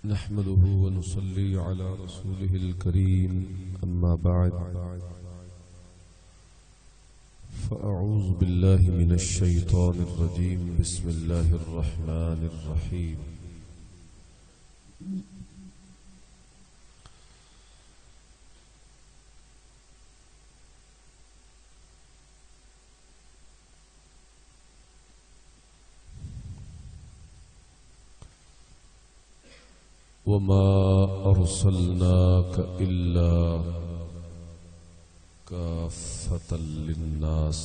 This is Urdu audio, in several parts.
نحمده ونصلي على رسوله الكريم أما بعد فأعوذ بالله من الشيطان الرجيم بسم الله الرحمن الرحيم وما أرسلناك إلا كافة للناس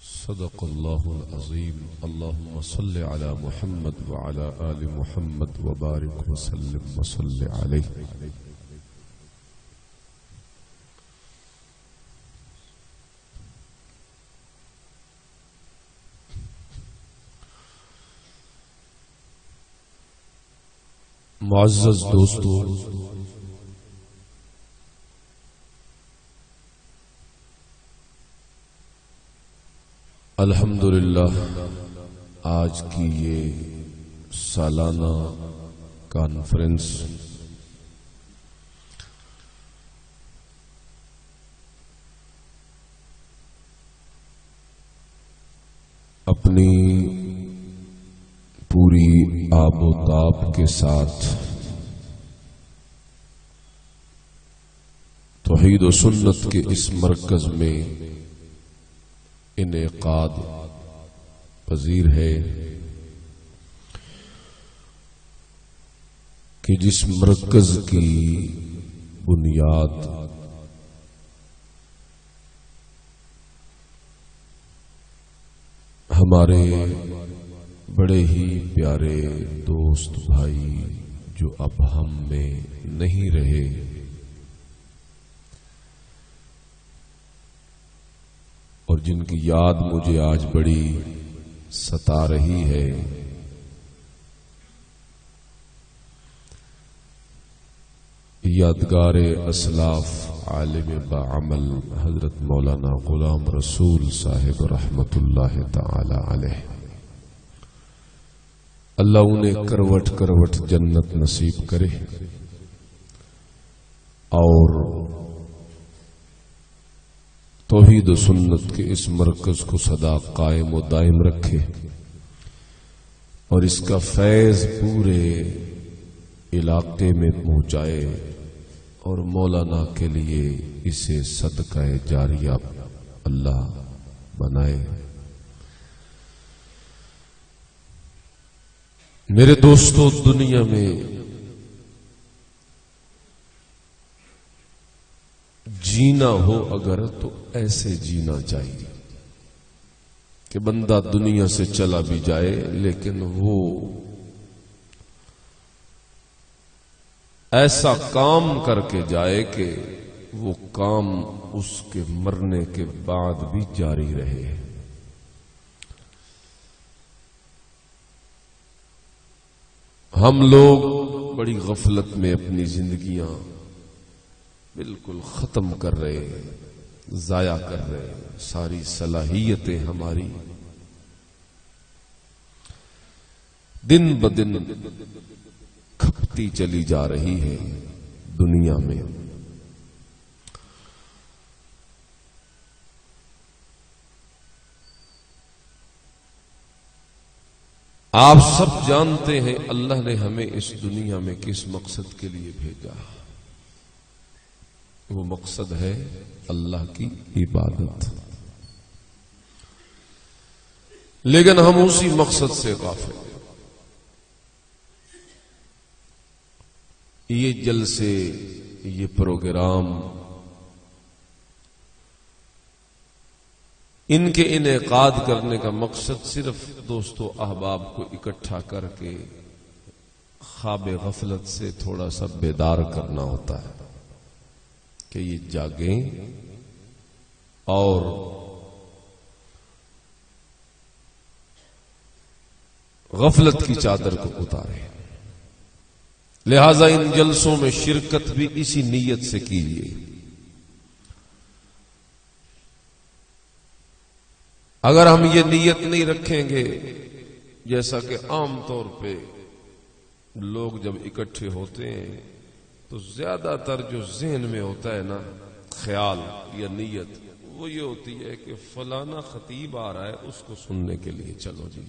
صدق الله العظيم اللهم صل على محمد وعلى آل محمد وبارك وسلم وصل عليه. معزز دوستو، الحمدللہ آج کی یہ سالانہ کانفرنس اپنی پوری آب و تاب کے ساتھ توحید و سنت کے اس مرکز میں انعقاد پذیر ہے کہ جس مرکز کی بنیاد ہمارے بڑے ہی پیارے دوست بھائی جو اب ہم میں نہیں رہے اور جن کی یاد مجھے آج بڑی ستا رہی ہے، یادگار اسلاف عالم بعمل حضرت مولانا غلام رسول صاحب رحمت اللہ تعالی علیہ، اللہ انہیں کروٹ کروٹ جنت نصیب کرے اور توحید و سنت کے اس مرکز کو سدا قائم و دائم رکھے اور اس کا فیض پورے علاقے میں پہنچائے اور مولانا کے لیے اسے صدقہ جاریہ اللہ بنائے۔ میرے دوستو، دنیا میں جینا ہو اگر تو ایسے جینا چاہیے کہ بندہ دنیا سے چلا بھی جائے لیکن وہ ایسا کام کر کے جائے کہ وہ کام اس کے مرنے کے بعد بھی جاری رہے۔ ہم لوگ بڑی غفلت میں اپنی زندگیاں بالکل ختم کر رہے، ضائع کر رہے، ساری صلاحیتیں ہماری دن بدن کھپتی چلی جا رہی ہے دنیا میں۔ آپ سب جانتے ہیں اللہ نے ہمیں اس دنیا میں کس مقصد کے لیے بھیجا، وہ مقصد ہے اللہ کی عبادت، لیکن ہم اسی مقصد سے غافل ہیں۔ یہ جلسے، یہ پروگرام، ان کے انعقاد کرنے کا مقصد صرف دوستو احباب کو اکٹھا کر کے خواب غفلت سے تھوڑا سا بیدار کرنا ہوتا ہے کہ یہ جاگیں اور غفلت کی چادر کو اتاریں۔ لہذا ان جلسوں میں شرکت بھی اسی نیت سے کیجیے۔ اگر ہم یہ نیت نہیں رکھیں گے، جیسا کہ عام طور پہ لوگ جب اکٹھے ہوتے ہیں تو زیادہ تر جو ذہن میں ہوتا ہے نا خیال یا نیت وہ یہ ہوتی ہے کہ فلانا خطیب آ رہا ہے اس کو سننے کے لیے چلو جی،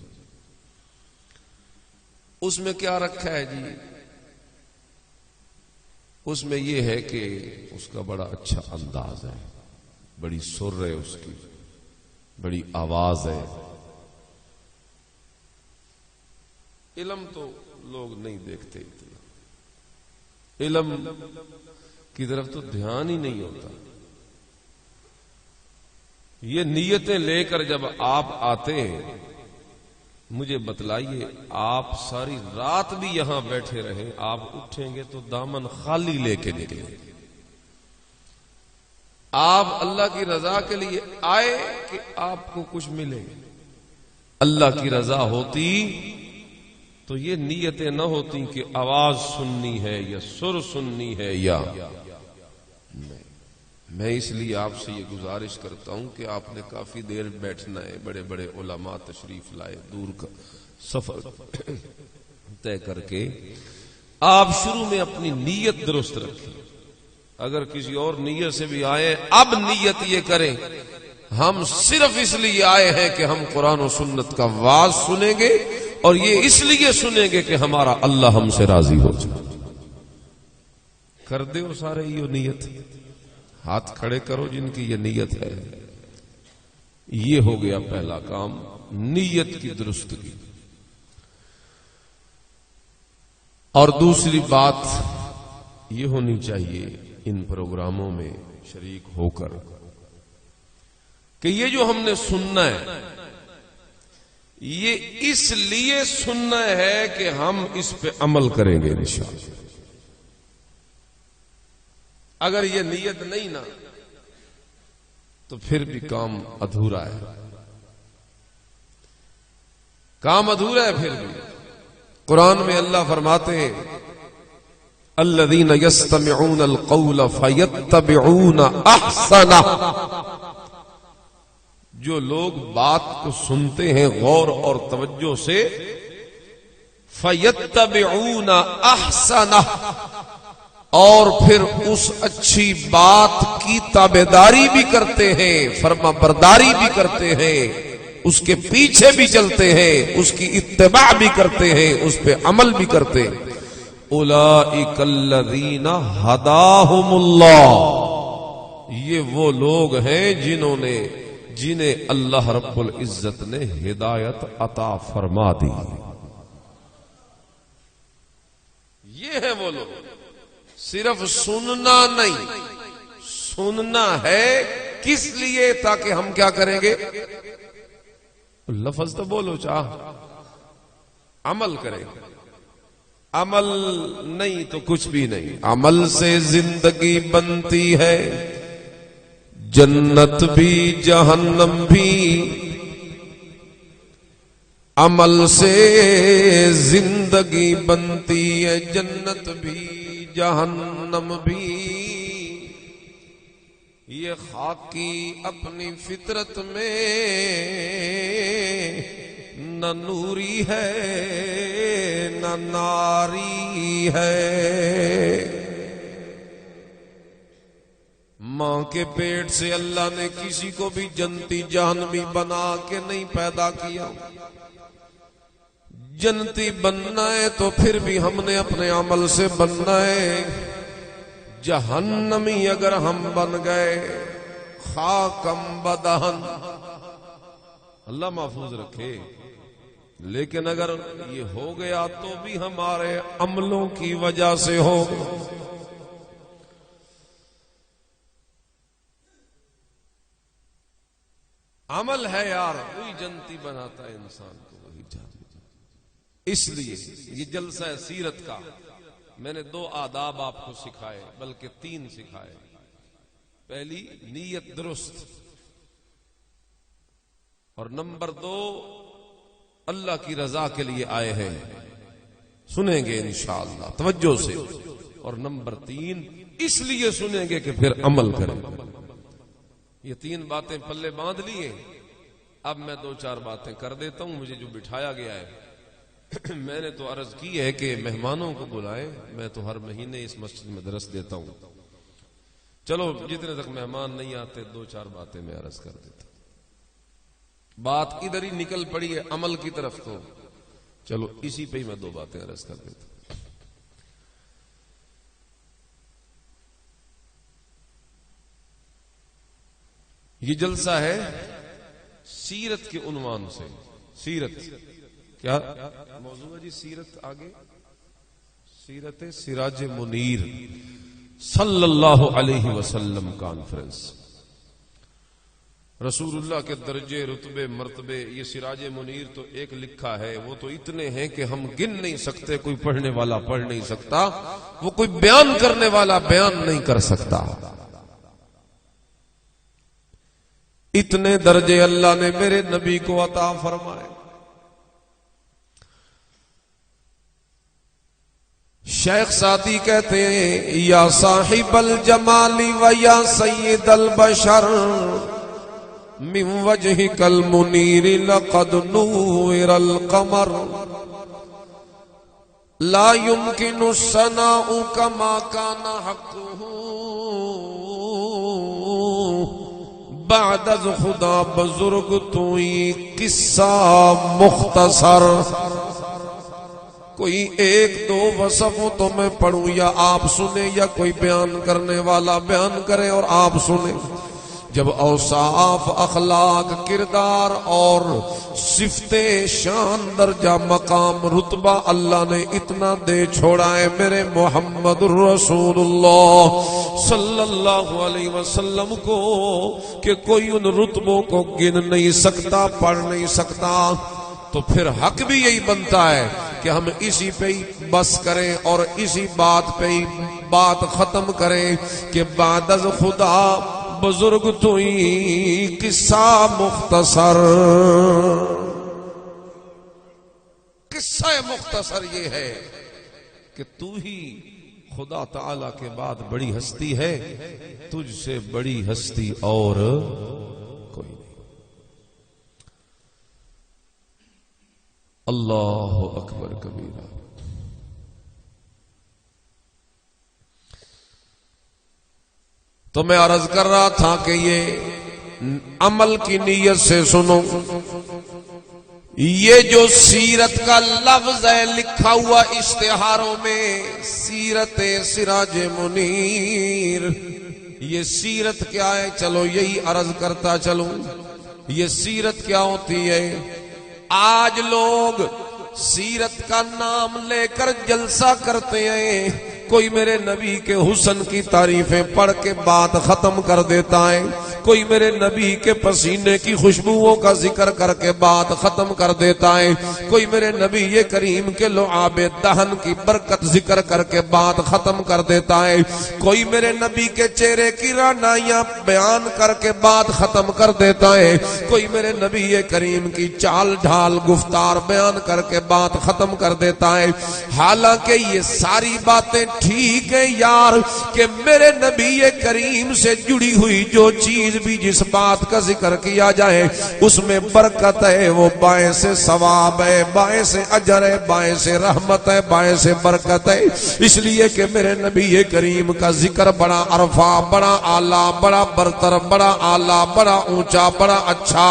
اس میں کیا رکھا ہے جی، اس میں یہ ہے کہ اس کا بڑا اچھا انداز ہے، بڑی سر ہے اس کی، بڑی آواز ہے۔ علم تو لوگ نہیں دیکھتے اتنا، علم کی طرف تو دھیان ہی نہیں ہوتا۔ یہ نیتیں لے کر جب آپ آتے ہیں، مجھے بتلائیے آپ ساری رات بھی یہاں بیٹھے رہیں، آپ اٹھیں گے تو دامن خالی لے کے نکلیں۔ آپ اللہ کی رضا کے لیے آئے کہ آپ کو کچھ ملے، اللہ کی رضا ہوتی تو یہ نیتیں نہ ہوتی کہ آواز سننی ہے یا سر سننی ہے یا نہیں۔ میں اس لیے آپ سے یہ گزارش کرتا ہوں کہ آپ نے کافی دیر بیٹھنا ہے، بڑے بڑے علماء تشریف لائے، دور کا سفر طے کر کے آپ شروع میں اپنی نیت درست رکھیں۔ اگر کسی اور نیت سے بھی آئے، اب نیت یہ کریں ہم صرف اس لیے آئے ہیں کہ ہم قرآن و سنت کا واعظ سنیں گے، اور یہ اس لیے سنیں گے کہ ہمارا اللہ ہم سے راضی ہو جائے۔ کر دے وہ سارے یہ نیت، ہاتھ کھڑے کرو جن کی یہ نیت ہے۔ یہ ہو گیا پہلا کام، نیت کی درستگی۔ اور دوسری بات یہ ہونی چاہیے ان پروگراموں میں شریک ہو کر کہ یہ جو ہم نے سننا ہے یہ اس لیے سننا ہے کہ ہم اس پہ عمل کریں گے انشاءاللہ۔ اگر یہ نیت نہیں نا تو پھر بھی کام ادھورا ہے، کام ادھورا ہے۔ پھر بھی قرآن میں اللہ فرماتے ہیں الذین یستمعون القول فیتبعون احسنہ، جو لوگ بات کو سنتے ہیں غور اور توجہ سے، فیتبعون احسنہ، اور پھر اس اچھی بات کی تابعداری بھی کرتے ہیں، فرما برداری بھی کرتے ہیں، اس کے پیچھے بھی چلتے ہیں، اس کی اتباع بھی کرتے ہیں، اس پہ عمل بھی کرتے ہیں۔ اولئک الذین ھداھم اللہ، یہ وہ لوگ ہیں جنہیں اللہ رب العزت نے ہدایت عطا فرما دی۔ یہ ہے وہ لوگ، صرف سننا نہیں، سننا ہے کس لیے؟ تاکہ ہم کیا کریں گے؟ لفظ تو بولو چاہ، عمل کریں گے۔ عمل نہیں تو کچھ بھی نہیں۔ عمل سے زندگی بنتی ہے، جنت بھی جہنم بھی۔ عمل سے زندگی بنتی ہے، جنت بھی جہنم بھی۔ یہ خاکی اپنی فطرت میں نہ نوری ہے نہ ناری ہے۔ ماں کے پیٹ سے اللہ نے کسی کو بھی جنتی جہنمی بنا کے نہیں پیدا کیا۔ جنتی بننا ہے تو پھر بھی ہم نے اپنے عمل سے بننا ہے۔ جہنمی اگر ہم بن گئے خاکم بدہن، اللہ محفوظ رکھے، لیکن اگر یہ ہو گیا تو بھی ہمارے عملوں کی وجہ سے ہو۔ عمل ہے یار، وہی جنتی بناتا ہے انسان کو، وہی جنتی۔ اس لیے یہ جلسہ سیرت کا میں نے 2 آداب آپ کو سکھائے، بلکہ 3 سکھائے۔ پہلی نیت درست، اور نمبر 2 اللہ کی رضا کے لیے آئے ہیں، سنیں گے انشاءاللہ توجہ سے، اور نمبر 3 اس لیے سنیں گے کہ پھر عمل کریں۔ یہ 3 باتیں پلے باندھ لیے۔ اب میں 2-4 باتیں کر دیتا ہوں، مجھے جو بٹھایا گیا ہے میں نے تو عرض کی ہے کہ مہمانوں کو بلائیں، میں تو ہر مہینے اس مسجد میں درس دیتا ہوں، چلو جتنے تک مہمان نہیں آتے دو چار باتیں میں عرض کر دیتا. بات ادھر ہی نکل پڑی ہے عمل کی طرف، تو چلو اسی پہ ہی میں دو باتیں عرض کر دیتا. یہ جلسہ ہے سیرت کے عنوان سے. سیرت کیا موضوع ہے جی؟ سیرت آگے سیرت سراج منیر صلی اللہ علیہ وسلم کانفرنس. رسول اللہ کے درجے رتبے مرتبے یہ سراج منیر تو ایک لکھا ہے، وہ تو اتنے ہیں کہ ہم گن نہیں سکتے، کوئی پڑھنے والا پڑھ نہیں سکتا، وہ کوئی بیان کرنے والا بیان نہیں کر سکتا. اتنے درجے اللہ نے میرے نبی کو عطا فرمائے. شیخ سعدی کہتے ہیں یا صاحب الجمال و یا سید البشر من وجهك المنیر لقد نور القمر لا يمكن الثناء كما كان حقه بعد از خدا بزرگ توئی قصہ مختصر. کوئی ایک دو وصف تو میں پڑھوں یا آپ سنیں، یا کوئی بیان کرنے والا بیان کرے اور آپ سنیں. جب اوصاف اخلاق کردار اور صفتیں شان درجہ مقام رتبہ اللہ نے اتنا دے چھوڑا ہے میرے محمد الرسول اللہ صلی اللہ علیہ وسلم کو کہ کوئی ان رتبوں کو گن نہیں سکتا، پڑھ نہیں سکتا. تو پھر حق بھی یہی بنتا ہے کہ ہم اسی پہ ہی بس کریں اور اسی بات پہ ہی بات ختم کریں کہ بعد از خدا بزرگ تو ہی قصہ مختصر. قصہ مختصر یہ ہے کہ تو ہی خدا تعالی کے بعد بڑی ہستی ہے، تجھ سے بڑی ہستی اور کوئی نہیں. اللہ اکبر کبیرہ. تو میں عرض کر رہا تھا کہ یہ عمل کی نیت سے سنو. یہ جو سیرت کا لفظ ہے لکھا ہوا اشتہاروں میں، سیرت سراج منیر، یہ سیرت کیا ہے؟ چلو یہی عرض کرتا چلوں. یہ سیرت کیا ہوتی ہے؟ آج لوگ سیرت کا نام لے کر جلسہ کرتے ہیں، کوئی میرے نبی کے حسن کی تعریفیں پڑھ کے بات ختم کر دیتا ہے، کوئی میرے نبی کے پسینے کی خوشبوؤں کا ذکر کر کے بات ختم کر دیتا ہے، کوئی میرے نبی کریم کے لعاب دہن کی برکت ذکر کر کے بات ختم کر دیتا ہے، کوئی میرے نبی کے چہرے کی رعنائیاں بیان کر کے بات ختم کر دیتا ہے، کوئی میرے نبی کریم کی چال ڈھال گفتار بیان کر کے بات ختم کر دیتا ہے. حالانکہ یہ ساری باتیں ٹھیک ہے یار کہ میرے نبی کریم سے جڑی ہوئی جو چیز بھی جس بات کا ذکر کیا جائے اس میں برکت ہے، وہ باعث ثواب ہے، باعث اجر ہے، باعث رحمت ہے، باعث برکت ہے. اس لیے کہ میرے نبی کریم کا ذکر بڑا عرفہ، بڑا اعلیٰ، بڑا برتر، بڑا اعلیٰ، بڑا اونچا، بڑا اچھا،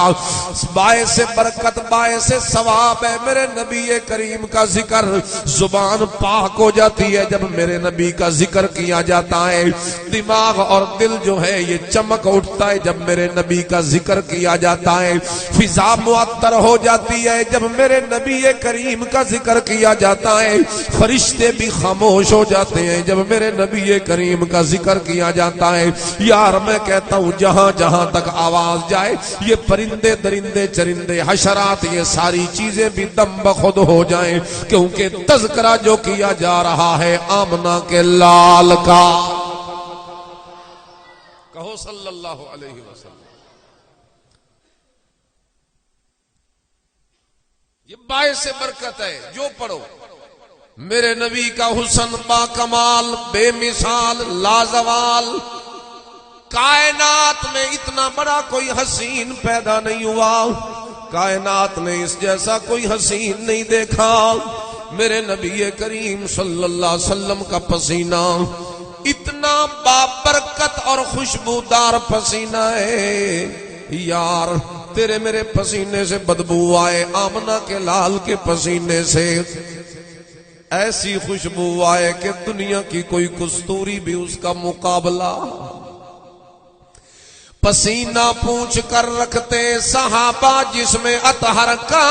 باعث برکت، باعث ثواب ہے. میرے نبی کریم کا ذکر زبان پاک ہو جاتی ہے جب میرے نبی کا ذکر کیا جاتا ہے. دماغ اور دل جو ہے یہ چمک اٹھتا ہے جب میرے نبی کا ذکر کیا جاتا ہے. فضا معطر ہو جاتی ہے جب میرے نبی کریم کا ذکر کیا جاتا ہے. فرشتے بھی خاموش ہو جاتے ہیں جب میرے نبی کریم کا ذکر کیا جاتا ہے. یار میں کہتا ہوں جہاں جہاں تک آواز جائے یہ پرندے درندے چرندے حشرات یہ ساری چیزیں بھی دم بخود ہو جائیں، کیونکہ تذکرہ جو کیا جا رہا ہے آمنہ کے لال کا. کہو صلی اللہ علیہ وسلم. یہ باعث برکت ہے. جو پڑھو میرے نبی کا حسن با کمال، بے مثال، لازوال. کائنات میں اتنا بڑا کوئی حسین پیدا نہیں ہوا، کائنات نے اس جیسا کوئی حسین نہیں دیکھا. میرے نبی کریم صلی اللہ علیہ وسلم کا پسینہ اتنا بابرکت اور خوشبودار پسینہ ہے یار. تیرے میرے پسینے سے بدبو آئے, آمنہ کے لال کے پسینے سے ایسی خوشبو آئے کہ دنیا کی کوئی کستوری بھی اس کا مقابلہ. پسینہ پوچھ کر رکھتے صحابہ جس میں اطہر کا,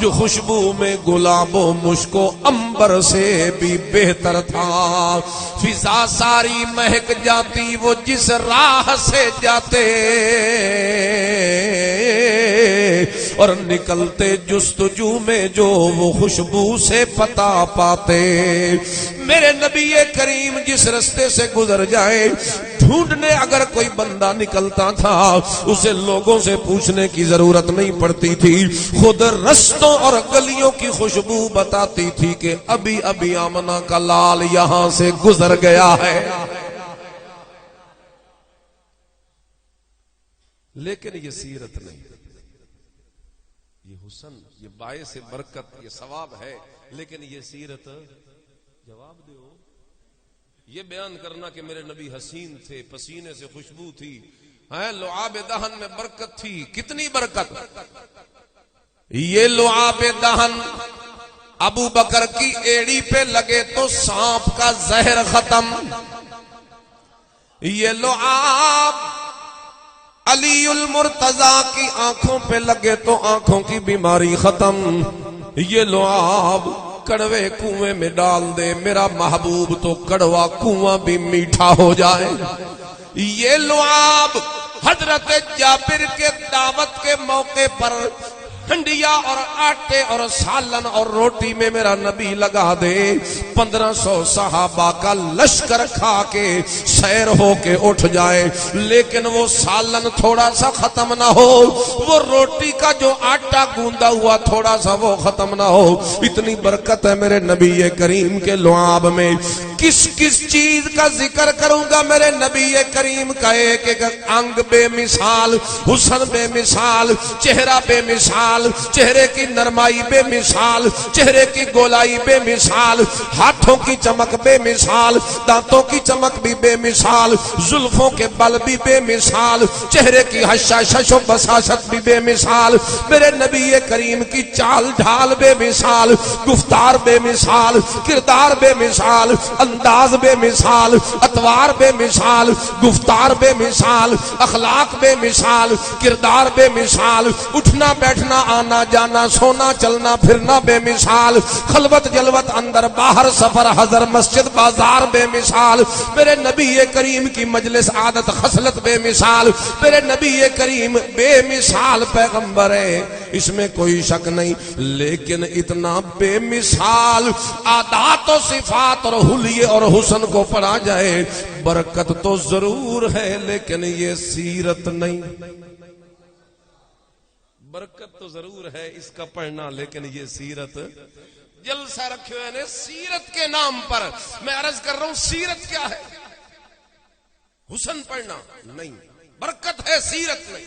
جو خوشبو میں گلاب و مشک و عنبر سے بھی بہتر تھا. فضا ساری مہک جاتی وہ جس راہ سے جاتے, اور نکلتے جستجو میں جو وہ خوشبو سے پتا پاتے. میرے نبی کریم جس رستے سے گزر جائے ڈھونڈنے اگر کوئی بندہ نکلتا تھا اسے لوگوں سے پوچھنے کی ضرورت نہیں پڑتی تھی, خود رستوں اور گلیوں کی خوشبو بتاتی تھی کہ ابھی ابھی آمنہ کا لال یہاں سے گزر گیا ہے. لیکن یہ سیرت نہیں, یہ حسن, یہ باعث برکت, یہ ثواب ہے, لیکن یہ سیرت جواب دو. یہ بیان کرنا کہ میرے نبی حسین تھے, پسینے سے خوشبو تھی, لعاب دہن میں برکت تھی. کتنی برکت؟ یہ لعاب دہن ابو بکر کی ایڑی پہ لگے تو سانپ کا زہر ختم. یہ لعاب علی المرتضی کی آنکھوں پہ لگے تو آنکھوں کی بیماری ختم. یہ لعاب کڑوے کنویں میں ڈال دے میرا محبوب تو کڑوا کنواں بھی میٹھا ہو جائے. یہ لعاب حضرت جابر کے دعوت کے موقع پر ہنڈیا اور آٹے اور سالن اور روٹی میں میرا نبی لگا دے, 1500 صحابہ کا لشکر کھا کے سیر ہو کے اٹھ جائے, لیکن وہ سالن تھوڑا سا ختم نہ ہو, وہ روٹی کا جو آٹا گوندا ہوا تھوڑا سا وہ ختم نہ ہو. اتنی برکت ہے میرے نبی کریم کے لعاب میں. کس کس چیز کا ذکر کروں گا؟ میرے نبی کریم کا ایک ایک انگ بے مثال, حسن بے مثال, چہرہ بے مثال, چہرے کی نرمائی بے مثال, چہرے کی گولائی بے مثال, ہاتھوں کی چمک بے مثال, دانتوں کی چمک بھی بے مثال, زلفوں کے بل بھی بے مثال, چہرے کی حشاشش و بساست بھی بے مثال. میرے نبی کریم کی چال ڈھال بے مثال, گفتار بے مثال, کردار بے مثال, انداز بے مثال, اطوار بے مثال, گفتار بے مثال, اخلاق بے مثال, کردار بے مثال, اٹھنا بیٹھنا آنا جانا سونا چلنا پھرنا بے مثال, خلوت جلوت اندر باہر سفر حضر مسجد بازار بے مثال. میرے نبی کریم کی مجلس عادت خصلت بے مثال. میرے نبی کریم بے مثال پیغمبر ہے, اس میں کوئی شک نہیں, لیکن اتنا بے مثال عادات و صفات اور حلیے اور حسن کو پڑھا جائے برکت تو ضرور ہے, لیکن یہ سیرت نہیں. برکت تو ضرور ہے اس کا پڑھنا, لیکن یہ سیرت. جلسہ رکھے ہوئے نے سیرت کے نام پر. میں عرض کر رہا ہوں سیرت کیا ہے؟ حسن پڑھنا نہیں, برکت ہے سیرت نہیں.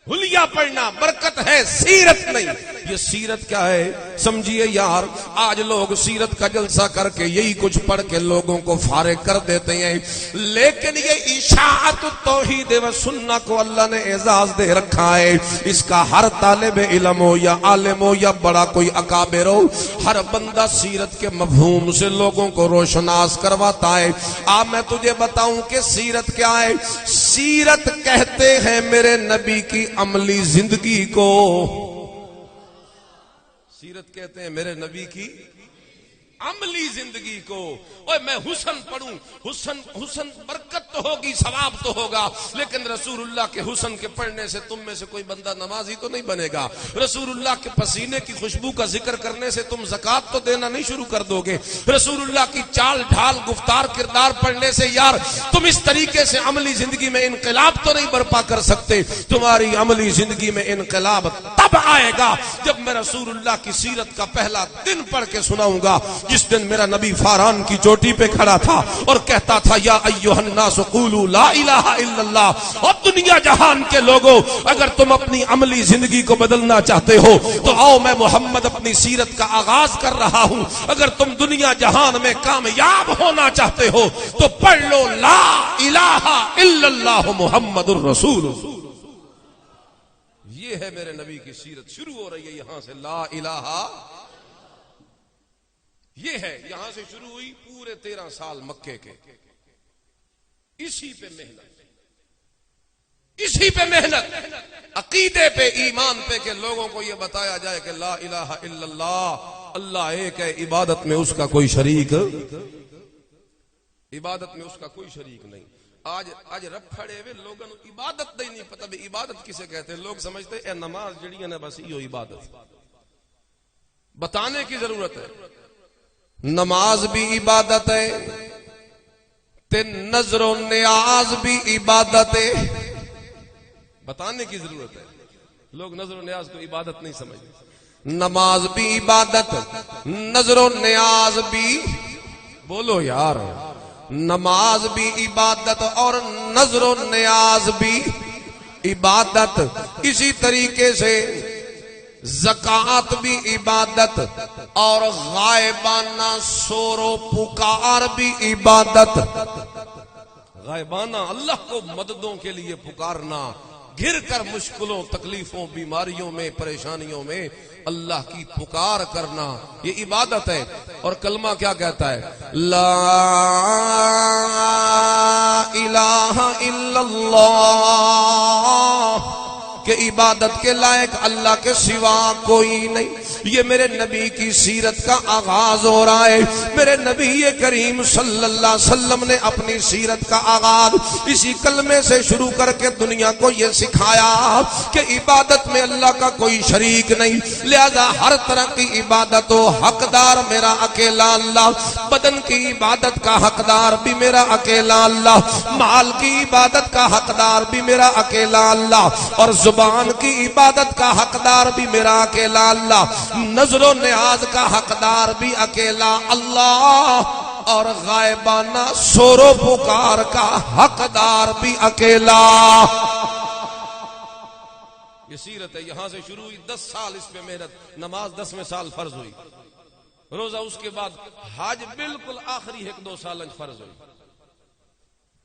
حلیہ پڑھنا برکت ہے سیرت نہیں. یہ سیرت کیا ہے سمجھیے یار. آج لوگ سیرت کا جلسہ کر کے یہی کچھ پڑھ کے لوگوں کو فارغ کر دیتے ہیں, لیکن یہ اشاعت توحید و سنت کو اللہ نے اعزاز دے رکھا ہے. اس کا ہر طالب علم ہو یا عالم ہو یا بڑا کوئی اکابر ہو, ہر بندہ سیرت کے مفہوم سے لوگوں کو روشناس کرواتا ہے. میں تجھے بتاؤں کہ سیرت کیا ہے. سیرت کہتے ہیں میرے نبی کی عملی زندگی کو. سیرت کہتے ہیں میرے نبی کی عملی زندگی کو. اوے میں حسن پڑھوں, حسن برکت تو ہوگی, ثواب تو ہوگا, لیکن رسول اللہ کے حسن کے پڑھنے سے تم میں سے کوئی بندہ نمازی تو نہیں بنے گا. رسول اللہ کے پسینے کی خوشبو کا ذکر کرنے سے تم زکات تو دینا نہیں شروع کر دو گے. رسول اللہ کی چال ڈھال گفتار کردار پڑھنے سے یار تم اس طریقے سے عملی زندگی میں انقلاب تو نہیں برپا کر سکتے. تمہاری عملی زندگی میں انقلاب تب آئے گا جب میں رسول اللہ کی سیرت کا پہلا دن پڑھ کے سناؤں گا جس دن میرا نبی فاران کی چوٹی پہ کھڑا تھا اور کہتا تھا یا ایھا الناس قولوا لا الہ الا اللہ۔ اور دنیا جہان کے لوگوں اگر تم اپنی عملی زندگی کو بدلنا چاہتے ہو تو آؤ میں محمد اپنی سیرت کا آغاز کر رہا ہوں۔ اگر تم دنیا جہان میں کامیاب ہونا چاہتے ہو تو پڑھ لو لا الہ الا اللہ محمد الرسول۔ یہ ہے میرے نبی کی سیرت، شروع ہو رہی ہے یہاں سے لا الہ، یہ ہے یہاں سے شروع ہوئی، پورے 13 سال مکے کے اسی پہ محنت، اسی پہ محنت، عقیدے پہ، ایمان پہ کہ لوگوں کو یہ بتایا جائے کہ لا الہ الا اللہ، اللہ ایک ہے، عبادت میں اس کا کوئی شریک، عبادت میں اس کا کوئی شریک نہیں۔ آج رب کھڑے ہوئے لوگوں عبادت نہیں پتہ بھی عبادت کسے کہتے ہیں۔ لوگ سمجھتے اے نماز جڑی ہے نا بس یہ عبادت، بتانے کی ضرورت ہے نماز بھی عبادت ہے تے نظر و نیاز بھی عبادت ہے، بتانے کی ضرورت ہے۔ لوگ نظر و نیاز کو عبادت نہیں سمجھتے۔ نماز بھی عبادت، نظر و نیاز بھی، بولو یار، نماز بھی عبادت اور نظر و نیاز بھی عبادت۔ اسی طریقے سے زکوٰۃ بھی عبادت اور غائبانہ سور و پکار بھی عبادت۔ غائبانہ اللہ کو مددوں کے لیے پکارنا، گر کر مشکلوں، تکلیفوں، بیماریوں میں، پریشانیوں میں اللہ کی پکار کرنا، یہ عبادت ہے۔ اور کلمہ کیا کہتا ہے؟ لا الہ الا اللہ، کہ عبادت کے لائق اللہ کے سوا کوئی نہیں۔ یہ میرے نبی کی سیرت کا آغاز ہو رہا ہے۔ میرے نبی کریم صلی اللہ علیہ وسلم نے اپنی سیرت کا آغاز اسی کلمے سے شروع کر کے دنیا کو یہ سکھایا کہ عبادت میں اللہ کا کوئی شریک نہیں، لہذا ہر طرح کی عبادت و حقدار میرا اکیلا اللہ، بدن کی عبادت کا حقدار بھی میرا اکیلا اللہ، مال کی عبادت کا حقدار بھی میرا اکیلا اللہ، اور زبان کی عبادت کا حقدار بھی میرا اکیلا اللہ، نظر و نیاز کا حقدار بھی اکیلا اللہ، اور غائبانہ سور و پکار کا حقدار بھی اکیلا۔ یہ سیرت ہے، یہاں سے شروع ہوئی، 10 سال اس پہ محنت، نماز 10ویں سال فرض ہوئی، روزہ اس کے بعد، حج بالکل آخری 1-2 سال فرض ہوئی۔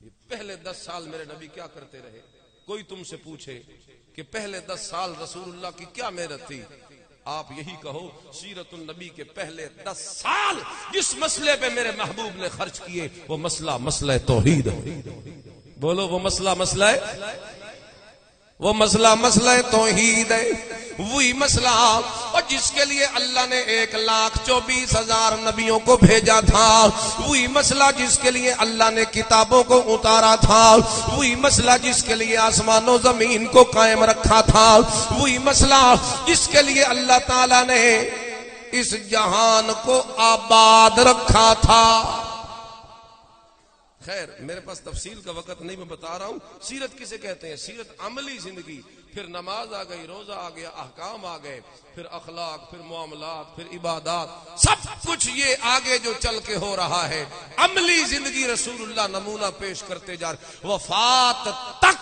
یہ پہلے 10 سال میرے نبی کیا کرتے رہے؟ کوئی تم سے پوچھے کہ پہلے 10 سال رسول اللہ کی کیا محنت تھی، آپ یہی کہو سیرت النبی کے پہلے 10 سال جس مسئلے پہ میرے محبوب نے خرچ کیے وہ مسئلہ توحید ہے۔ بولو وہ مسئلہ ہے، وہ مسئلہ توحید ہے، وہی مسئلہ اور جس کے لیے اللہ نے 1,24,000 نبیوں کو بھیجا تھا، وہی مسئلہ جس کے لیے اللہ نے کتابوں کو اتارا تھا، وہی مسئلہ جس کے لیے آسمان و زمین کو قائم رکھا تھا، وہی مسئلہ جس کے لیے اللہ تعالی نے اس جہان کو آباد رکھا تھا۔ خیر میرے پاس تفصیل کا وقت نہیں، میں بتا رہا ہوں سیرت کسے کہتے ہیں۔ سیرت عملی زندگی، پھر نماز آ گئی، روزہ آ گیا، احکام آ گئے، پھر اخلاق، پھر معاملات، پھر عبادات، سب کچھ یہ آگے جو چل کے ہو رہا ہے عملی زندگی رسول اللہ نمونہ پیش کرتے جا رہے۔ وفات تک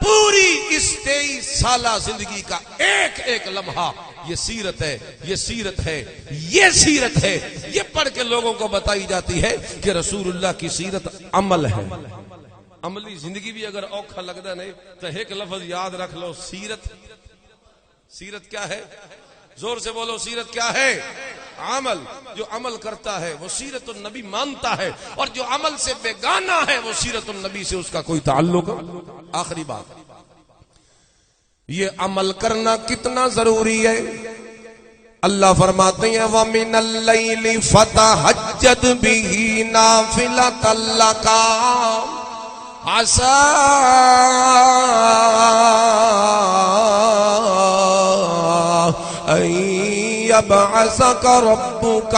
پوری اس 23 سالہ زندگی کا ایک ایک لمحہ یہ سیرت ہے، یہ سیرت ہے، یہ سیرت ہے، یہ پڑھ کے لوگوں کو بتائی جاتی ہے کہ رسول اللہ کی سیرت عمل ہے۔ عملی زندگی بھی اگر اوکھا لگتا نہیں تو ایک لفظ یاد رکھ لو، سیرت۔ سیرت کیا ہے؟ زور سے بولو، سیرت کیا ہے؟ عمل۔ جو عمل کرتا ہے وہ سیرت النبی مانتا ہے، اور جو عمل سے بیگانہ ہے وہ سیرت النبی سے اس کا کوئی تعلق۔ آخری بات، یہ عمل کرنا کتنا ضروری ہے؟ اللہ فرماتے ہیں وَمِنَ اللَّيْلِ فَتَهَجَّدْ بِهِ نَافِلَةً لَكَ عَسَىٰ أَن يَبْعَثَكَ رَبُّكَ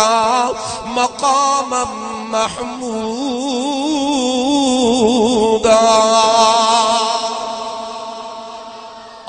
مَقَامًا مَحْمُودًا۔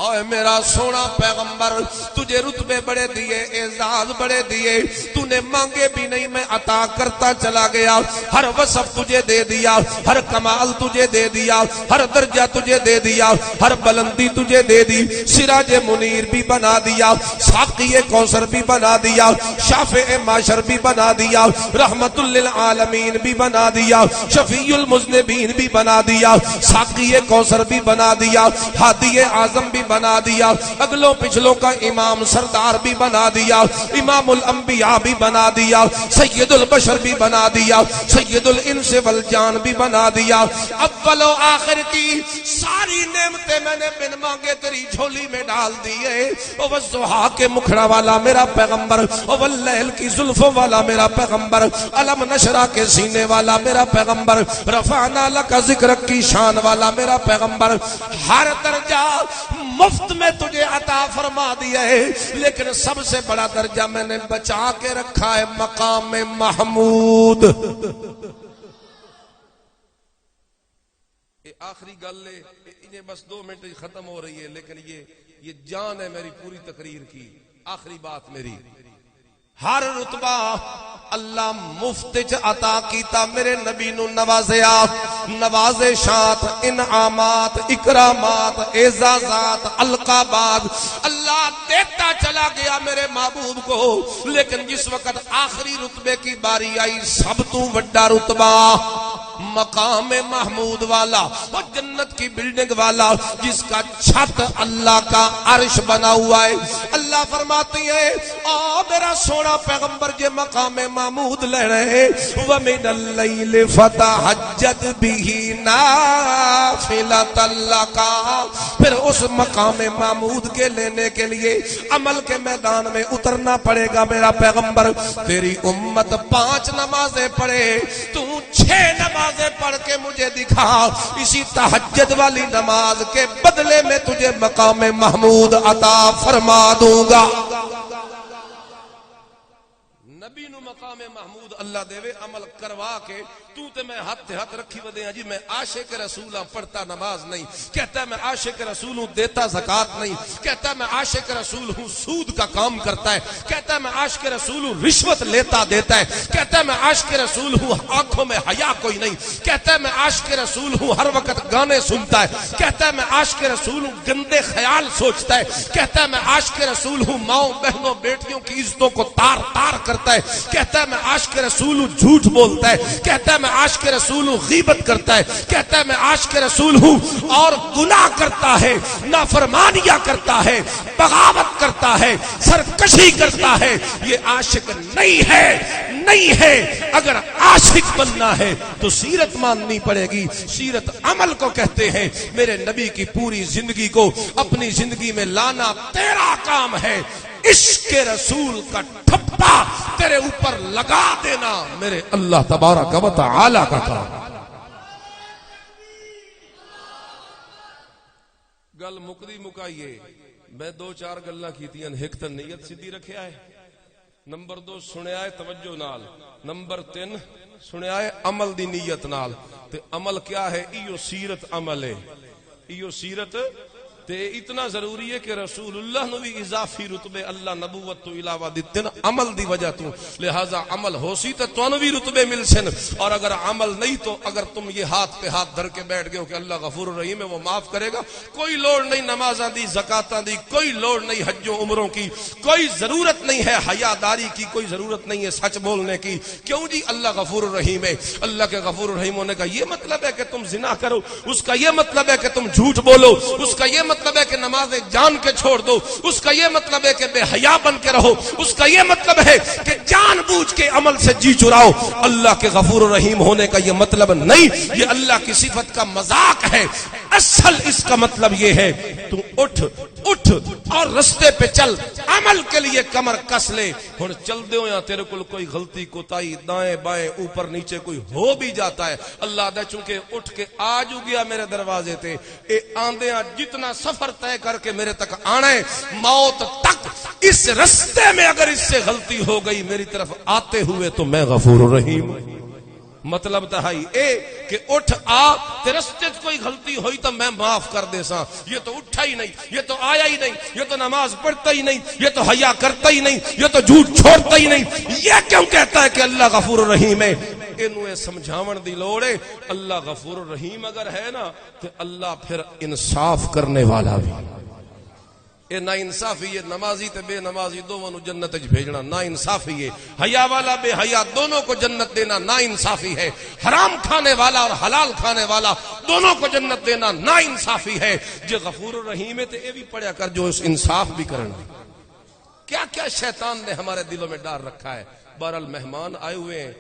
اے میرے میرا سونا پیغمبر تجھے رتبے بڑے دیے، اعزاز بڑے دیے، تو نے مانگے بھی نہیں، میں عطا کرتا چلا گیا، ہر وصف تجھے دے دیا، ہر کمال تجھے دے دیا، ہر درجہ تجھے دے دیا، ہر بلندی تجھے دے دی، سراج منیر بھی بنا دیا، ساقی کوثر بھی بنا دیا، شافع معشر بھی بنا دیا، رحمت للعالمین بھی بنا دیا، شفیع المذنبین بھی بنا دیا، ساقی کوثر بھی بنا دیا، ہادی اعظم بھی بنا دیا، اگلوں پچھلوں کا امام سردار بھی بنا دیا، امام الانبیاء بھی بنا دیا، سید البشر بھی بنا دیا، سید الانس والجان بھی بنا دیا، اول و آخر کی ساری نعمتیں میں نے بن مانگے تیری جھولی میں ڈال دیے۔ او والضحیٰ کے مکھڑا والا میرا پیغمبر، او واللیل کی زلفوں والا میرا پیغمبر، علم نشرہ کے سینے والا میرا پیغمبر، رفعنا لک ذکر کی شان والا میرا پیغمبر، ہر درجہ مفت میں تجھے عطا فرما دیا ہے، لیکن سب سے بڑا درجہ میں نے بچا کے رکھا ہے، مقام محمود۔ آخری گل ہے، یہ بس 2 منٹ ختم ہو رہی ہے، لیکن یہ جان ہے میری پوری تقریر کی، آخری بات میری، ہر رتبہ اللہ مفت عطا کیتا، میرے نبی نو نوازیا، نوازشات، انعامات، اکرامات، اعزازات، القابات اللہ دیتا چلا گیا میرے محبوب کو، لیکن جس وقت آخری رتبے کی باری آئی، سب تو بڑا رتبہ مقام محمود والا، وہ جنت کی بلڈنگ والا جس کا چھت اللہ کا عرش بنا ہوا ہے، اللہ فرماتی ہے آ میرا سونا پیغمبر جے مقام محمود لے رہے، وَمِنَ اللَّيْلِ فَتَحَجَّدْ بِهِ نَافِلَةً لَكَ، پھر اس مقام محمود کے لینے کے لیے عمل کے میدان میں اترنا پڑے گا میرا پیغمبر، تیری امت 5 نمازیں پڑھے، تو 6 نمازیں پڑھ کے مجھے دکھا، اسی تہجد والی نماز کے بدلے میں تجھے مقام محمود عطا فرما دوں گا۔ نبی نو مقام محمود اللہ دے عمل کروا کے تو تے میں ہاتھ رکھی ودے ہیں جی میں عاشق رسول ہوں پڑھتا نماز نہیں، کہتا ہے میں عاشق رسول ہوں دیتا زکوٰۃ نہیں، کہتا ہے میں عاشق رسول ہوں سود کا کام کرتا ہے، کہتا ہے میں عاشق رسول ہوں رشوت لیتا دیتا ہے، کہتا ہے میں عاشق رسول ہوں آنکھوں میں حیا کوئی نہیں، کہتا ہے میں عاشق رسول ہوں ہر وقت گانے سنتا ہے، کہتا ہے میں عاشق رسول ہوں گندے خیال سوچتا ہے، کہتا ہے میں عاشق رسول ہوں ماؤں بہنوں بیٹیوں کی عزتوں کو تار تار کرتا ہے، کہتا ہے میں عاشق رسول ہوں جھوٹ بولتا ہے، کہتا ہے میں عاشق رسول ہوں غیبت کرتا ہے، کہتا ہے میں عاشق رسول ہوں اور گناہ کرتا ہے، نافرمانیاں کرتا ہے، بغاوت کرتا ہے، سرکشی کرتا ہے، یہ عاشق نہیں ہے، نہیں ہے۔ اگر عاشق بننا ہے تو سیرت ماننی پڑے گی، سیرت عمل کو کہتے ہیں، میرے نبی کی پوری زندگی کو اپنی زندگی میں لانا تیرا کام ہے، عشق رسول کا ٹھپا تیرے اوپر لگا دینا میرے اللہ تبارک و تعالی کا کام۔ گل مکدی مکائیے، میں 2-4 گلاں کیتیاں، ایک تے نیت سیدھی رکھیا ہے، نمبر 2 سنیا ہے توجہ نال، نمبر 3 سنیا ہے عمل دی نیت نال، تے عمل کیا ہے؟ ایو سیرت عمل ہے، ایو سیرت تے اتنا ضروری ہے کہ رسول اللہ نو بھی اضافی رتبے اللہ نبوت تو علاوہ دیتے نا عمل دی وجہ تو، لہذا عمل ہو سی تو تانوں بھی رتبے مل سن، اور اگر عمل نہیں تو اگر تم یہ ہاتھ پہ ہاتھ دھر کے بیٹھ گئے ہو کہ اللہ غفور الرحیم ہے وہ معاف کرے گا، کوئی لوڑ نہیں نمازاں دی، زکاتاں دی، کوئی لوڑ نہیں حج و عمروں کی، کوئی ضرورت نہیں ہے حیا داری کی، کوئی ضرورت نہیں ہے سچ بولنے کی، کیوں جی اللہ غفور الرحیم ہے۔ اللہ کے غفور الرحیم ہونے کا یہ مطلب ہے کہ تم زنا کرو، اس کا یہ مطلب ہے کہ تم جھوٹ بولو، اس کا یہ مطلب ہے کہ نمازیں جان کے چھوڑ دو، اس کا یہ مطلب ہے کہ بے حیا بن کے رہو، اس کا یہ مطلب ہے کہ جان بوجھ کے عمل سے جی چراؤ۔ اللہ کے غفور الرحیم ہونے کا یہ مطلب نہیں، یہ اللہ کی صفت کا مذاق ہے۔ اصل اس کا مطلب یہ ہے تو اٹھ اور رستے پہ چل، عمل کے لیے کمر کس لے۔ ہن چل دے ہو یا تیرے کول کوئی غلطی کوتاہی دائیں بائیں اوپر نیچے کوئی ہو بھی جاتا ہے، اللہ دے چونکہ اٹھ کے آج گیا میرے دروازے تے، اے آندیاں جتنا سفر طے کر کے میرے تک آنا ہے موت تک، اس رستے میں اگر اس سے غلطی ہو گئی میری طرف آتے ہوئے تو میں غفور الرحیم۔ مطلب تہائی اے کہ اٹھ آ تے رستے کوئی غلطی ہوئی تو میں معاف کر دے سا. یہ تو اٹھا ہی نہیں, یہ تو آیا ہی نہیں, یہ تو نماز پڑھتا ہی نہیں, یہ تو حیا کرتا ہی نہیں, یہ تو جھوٹ چھوڑتا ہی نہیں. یہ کیوں کہتا ہے کہ اللہ غفور الرحیم ہے؟ انہوں سمجھاون دی لوڑ ہے. اللہ غفور الرحیم اگر ہے نا تو اللہ پھر انصاف کرنے والا بھی. یہ نا انصافی ہے نمازی تے بے نمازی دونوں نو جنت وچ بھیجنا نا انصافی ہے. حیا والا بے حیا دونوں کو جنت دینا نا انصافی ہے. حرام کھانے والا اور حلال کھانے والا دونوں کو جنت دینا نا انصافی ہے. جو غفور الرحیم ہے تے اے بھی پڑھیا کر جو اس انصاف بھی کرنا. کیا کیا شیطان نے ہمارے دلوں میں ڈال رکھا ہے. بہرحال مہمان آئے ہوئے ہیں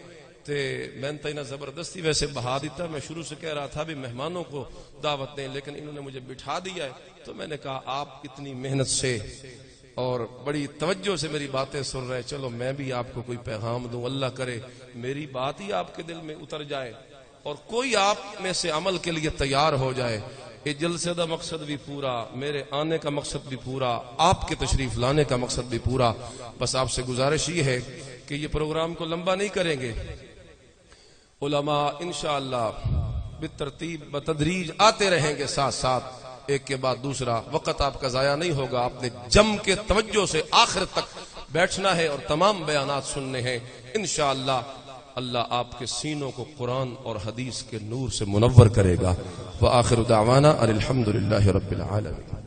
تے میں نے تو زبردستی ویسے بہا دیتا. میں شروع سے کہہ رہا تھا بھی مہمانوں کو دعوت دیں, لیکن انہوں نے مجھے بٹھا دیا ہے. تو میں نے کہا آپ اتنی محنت سے اور بڑی توجہ سے میری باتیں سن رہے, چلو میں بھی آپ کو کوئی پیغام دوں. اللہ کرے میری بات ہی آپ کے دل میں اتر جائے اور کوئی آپ میں سے عمل کے لیے تیار ہو جائے. یہ جلسے کا مقصد بھی پورا, میرے آنے کا مقصد بھی پورا, آپ کے تشریف لانے کا مقصد بھی پورا. بس آپ سے گزارش یہ ہے کہ یہ پروگرام کو لمبا نہیں کریں گے. علماء انشاءاللہ بالترتیب بتدریج آتے رہیں گے ساتھ ساتھ, ایک کے بعد دوسرا. وقت آپ کا ضائع نہیں ہوگا. آپ نے جم کے توجہ سے آخر تک بیٹھنا ہے اور تمام بیانات سننے ہیں انشاءاللہ. اللہ آپ کے سینوں کو قرآن اور حدیث کے نور سے منور کرے گا. وآخر دعوانا الحمدللہ رب العالمین.